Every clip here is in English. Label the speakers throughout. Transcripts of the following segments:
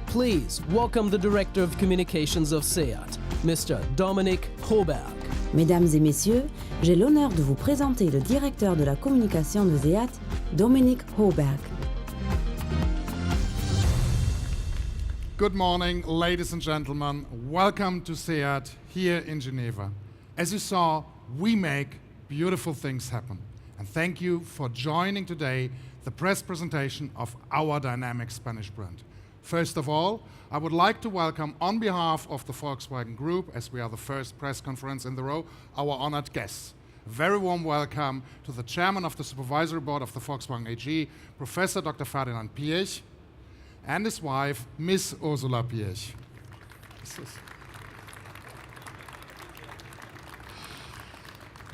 Speaker 1: Please welcome the Director of Communications of SEAT, Mr. Dominik Hoberg.
Speaker 2: Mesdames et messieurs, j'ai l'honneur de vous présenter le directeur de la communication de SEAT, Dominik Hoberg.
Speaker 3: Good morning, ladies and gentlemen. Welcome to SEAT here in Geneva. As you saw, we make beautiful things happen. And thank you for joining today the press presentation of our dynamic Spanish brand. First of all, I would like to welcome, on behalf of the Volkswagen Group, as we are the first press conference in the row, our honored guests. A very warm welcome to the Chairman of the Supervisory Board of the Volkswagen AG, Professor Dr. Ferdinand Piëch, and his wife, Miss Ursula Piëch.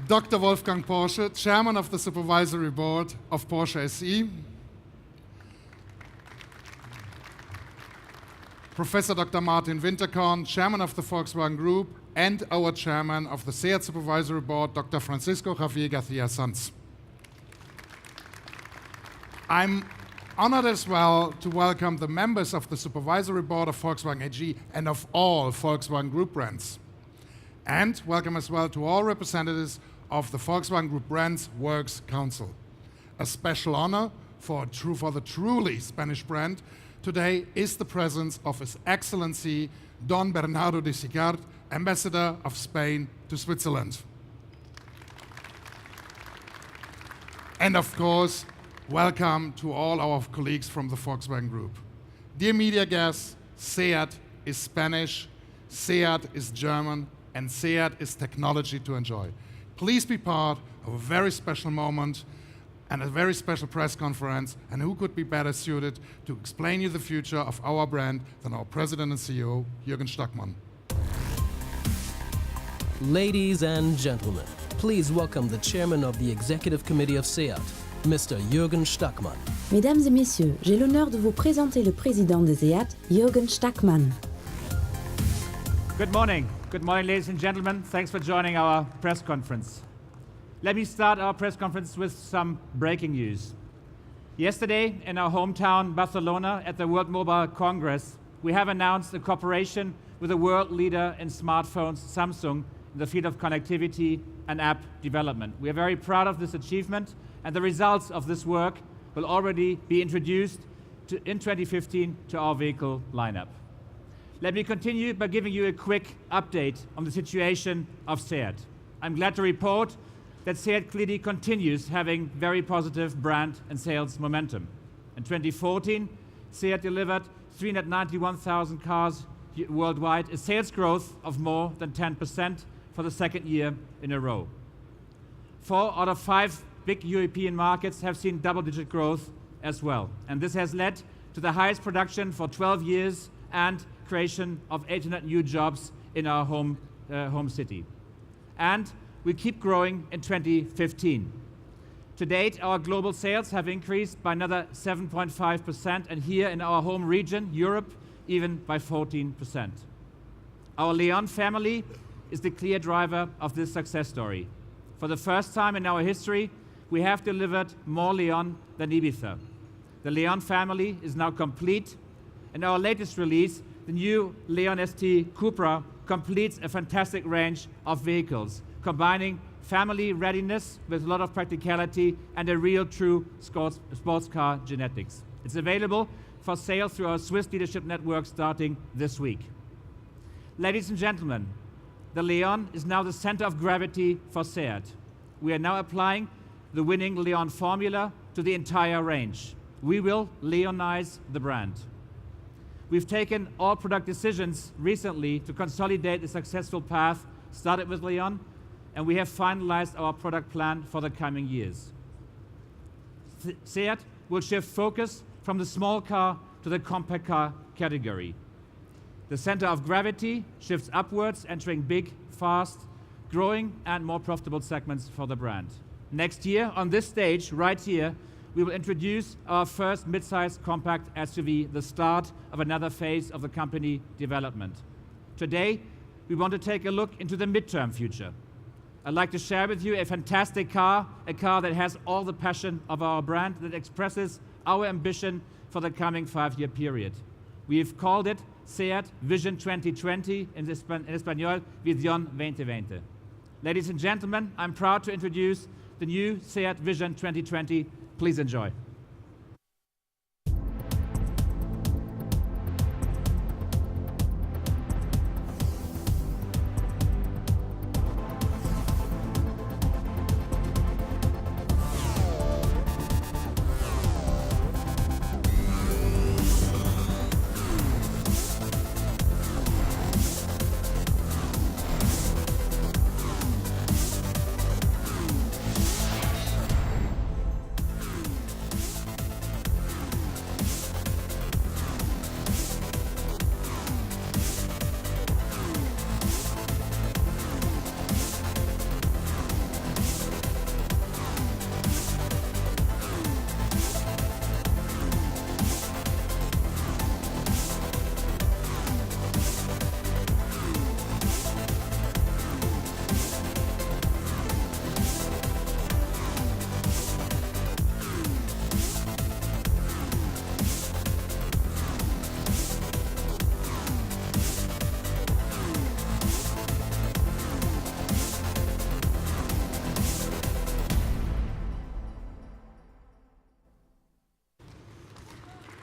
Speaker 3: Dr. Wolfgang Porsche, Chairman of the Supervisory Board of Porsche SE. Professor Dr. Martin Winterkorn, Chairman of the Volkswagen Group, and our Chairman of the SEAT Supervisory Board, Dr. Francisco Javier García Sanz. I'm honored as well to welcome the members of the Supervisory Board of Volkswagen AG and of all Volkswagen Group brands. And welcome as well to all representatives of the Volkswagen Group Brands Works Council. A special honor for the truly Spanish brand today is the presence of His Excellency Don Bernardo de Sicart, Ambassador of Spain to Switzerland. And of course, welcome to all our colleagues from the Volkswagen Group. Dear media guests, SEAT is Spanish, SEAT is German, and SEAT is technology to enjoy. Please be part of a very special moment and a very special press conference, and who could be better suited to explain you the future of our brand than our President and CEO, Jürgen Stackmann.
Speaker 1: Ladies and gentlemen, please welcome the Chairman of the Executive Committee of SEAT, Mr. Jürgen Stackmann.
Speaker 2: Mesdames et messieurs, j'ai l'honneur de vous présenter le président de SEAT, Jürgen Stackmann.
Speaker 4: Good morning, ladies and gentlemen. Thanks for joining our press conference. Let me start our press conference with some breaking news. Yesterday, in our hometown, Barcelona, at the World Mobile Congress, we have announced a cooperation with a world leader in smartphones, Samsung, in the field of connectivity and app development. We are very proud of this achievement, and the results of this work will already be introduced in 2015 to our vehicle lineup. Let me continue by giving you a quick update on the situation of SEAT. I'm glad to report that SEAT clearly continues having very positive brand and sales momentum. In 2014, SEAT delivered 391,000 cars worldwide, a sales growth of more than 10% for the second year in a row. 4 out of 5 big European markets have seen double-digit growth as well. And this has led to the highest production for 12 years and creation of 800 new jobs in our home city. And we keep growing in 2015. To date, our global sales have increased by another 7.5%, and here in our home region, Europe, even by 14%. Our Leon family is the clear driver of this success story. For the first time in our history, we have delivered more Leon than Ibiza. The Leon family is now complete, and our latest release, the new Leon ST Cupra, completes a fantastic range of vehicles, combining family readiness with a lot of practicality and a real true sports car genetics. It's available for sale through our Swiss dealership network starting this week. Ladies and gentlemen, the Leon is now the center of gravity for SEAT. We are now applying the winning Leon formula to the entire range. We will Leonize the brand. We've taken all product decisions recently to consolidate the successful path started with Leon, and we have finalized our product plan for the coming years. SEAT will shift focus from the small car to the compact car category. The center of gravity shifts upwards, entering big, fast, growing and more profitable segments for the brand. Next year, on this stage, right here, we will introduce our first mid-size compact SUV, the start of another phase of the company development. Today, we want to take a look into the midterm future. I'd like to share with you a fantastic car, a car that has all the passion of our brand, that expresses our ambition for the coming 5-year period. We've called it SEAT Vision 2020, in Espanol, Visión 2020. Ladies and gentlemen, I'm proud to introduce the new SEAT Vision 2020. Please enjoy.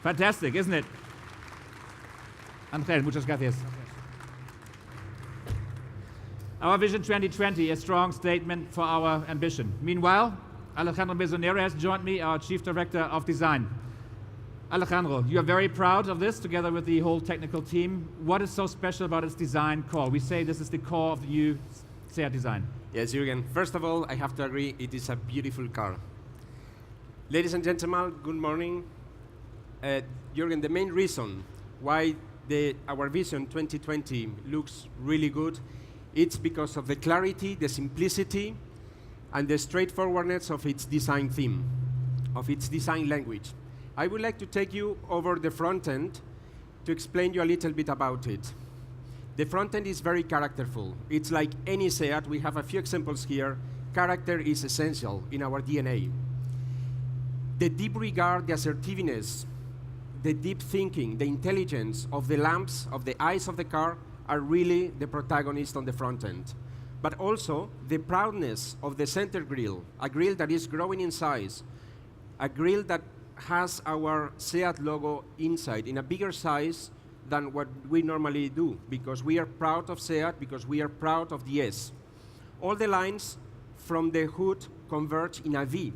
Speaker 4: Fantastic, isn't it? Angel, muchas gracias. Our Vision 2020, a strong statement for our ambition. Meanwhile, Alejandro Mesonero has joined me, our Chief Director of Design. Alejandro, you are very proud of this, together with the whole technical team. What is so special about its design core? We say this is the core of the new SEAT design.
Speaker 5: Yes, Jürgen. First of all, I have to agree, it is a beautiful car. Ladies and gentlemen, good morning. Jürgen, the main reason why our Vision 2020 looks really good, it's because of the clarity, the simplicity, and the straightforwardness of its design theme, of its design language. I would like to take you over the front end to explain you a little bit about it. The front end is very characterful. It's like any SEAT. We have a few examples here. Character is essential in our DNA. The deep regard, the assertiveness, the deep thinking, the intelligence of the lamps, of the eyes of the car are really the protagonist on the front end. But also the proudness of the center grille, a grille that is growing in size, a grille that has our SEAT logo inside in a bigger size than what we normally do, because we are proud of SEAT, because we are proud of the S. All the lines from the hood converge in a V,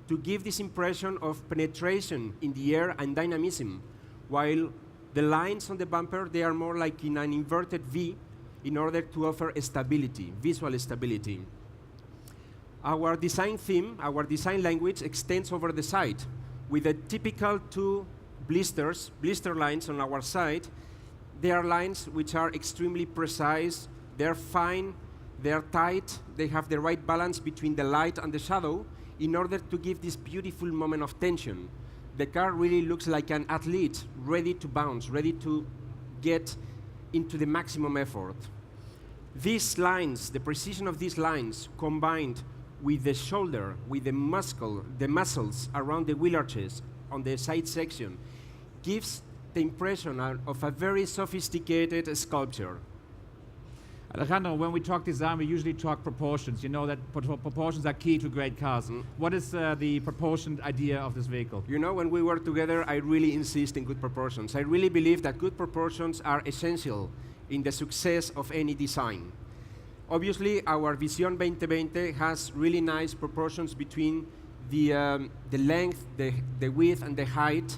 Speaker 5: to give this impression of penetration in the air and dynamism, while the lines on the bumper, they are more like in an inverted V in order to offer stability, visual stability. Our design theme, our design language extends over the side with the typical two blister lines on our side. They are lines which are extremely precise, they're fine, they're tight, they have the right balance between the light and the shadow, in order to give this beautiful moment of tension. The car really looks like an athlete, ready to bounce, ready to get into the maximum effort. These lines, the precision of these lines, combined with the shoulder, with the muscles around the wheel arches on the side section, gives the impression of a very sophisticated sculpture.
Speaker 4: Alejandro, when we talk design, we usually talk proportions. You know that proportions are key to great cars. What is the proportioned idea of this vehicle?
Speaker 5: You know, when we work together, I really insist in good proportions. I really believe that good proportions are essential in the success of any design. Obviously, our Visión 2020 has really nice proportions between the length, the width, and the height.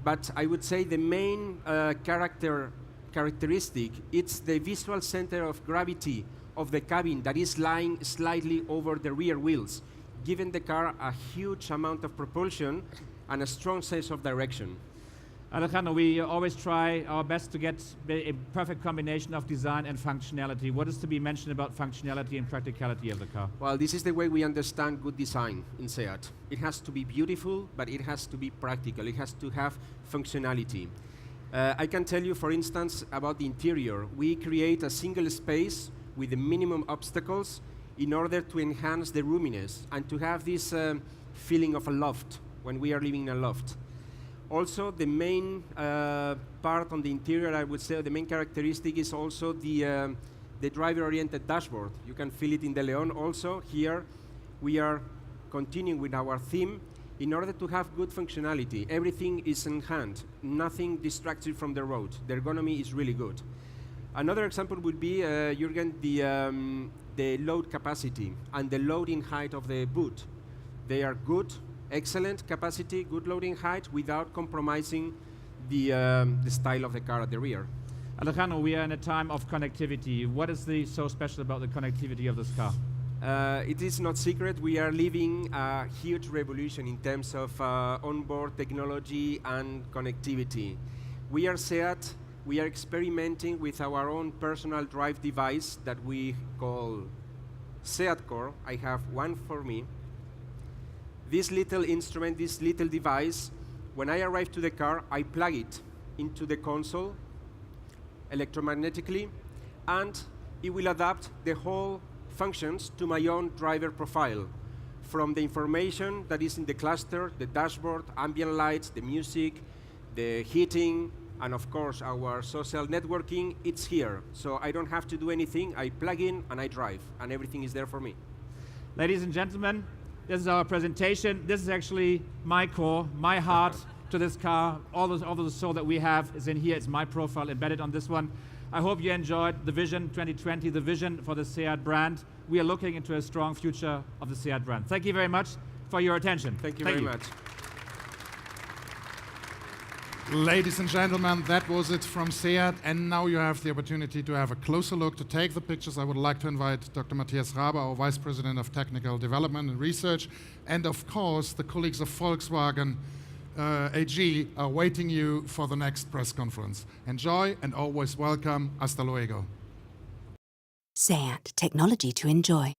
Speaker 5: But I would say the main characteristic, it's the visual center of gravity of the cabin that is lying slightly over the rear wheels, giving the car a huge amount of propulsion and a strong sense of direction.
Speaker 4: Alejandro, we always try our best to get a perfect combination of design and functionality. What is to be mentioned about functionality and practicality of the car?
Speaker 5: Well, this is the way we understand good design in SEAT. It has to be beautiful, but it has to be practical. It has to have functionality. I can tell you, for instance, about the interior. We create a single space with the minimum obstacles in order to enhance the roominess and to have this feeling of a loft when we are living in a loft. Also, the main part on the interior, I would say, the main characteristic is also the driver-oriented dashboard. You can feel it in the Leon also. Here, we are continuing with our theme in order to have good functionality. Everything is in hand. Nothing distracts you from the road. The ergonomy is really good. Another example would be, Jürgen, the load capacity and the loading height of the boot. They are good, excellent capacity, good loading height without compromising the style of the car at the rear.
Speaker 4: Alejandro, we are in a time of connectivity. What is so special about the connectivity of this car?
Speaker 5: It is not secret, we are living a huge revolution in terms of onboard technology and connectivity. We are SEAT, we are experimenting with our own personal drive device that we call SEAT Core. I have one for me. This little instrument, this little device, when I arrive to the car, I plug it into the console electromagnetically, and it will adapt the whole functions to my own driver profile. From the information that is in the cluster, the dashboard, ambient lights, the music, the heating, and of course our social networking, it's here. So I don't have to do anything, I plug in and I drive, and everything is there for me.
Speaker 4: Ladies and gentlemen, this is our presentation. This is actually my core, my heart to this car. All the soul that we have is in here. It's my profile embedded on this one. I hope you enjoyed the Vision 2020, the vision for the SEAT brand. We are looking into a strong future of the SEAT brand. Thank you very much for your attention.
Speaker 5: Thank you very much.
Speaker 3: Ladies and gentlemen, that was it from SEAT, and now you have the opportunity to have a closer look, to take the pictures. I would like to invite Dr. Matthias Rabe, our Vice President of Technical Development and Research, and of course the colleagues of Volkswagen AG are waiting you for the next press conference. Enjoy and always welcome. Hasta luego.
Speaker 6: SEAT, technology to enjoy.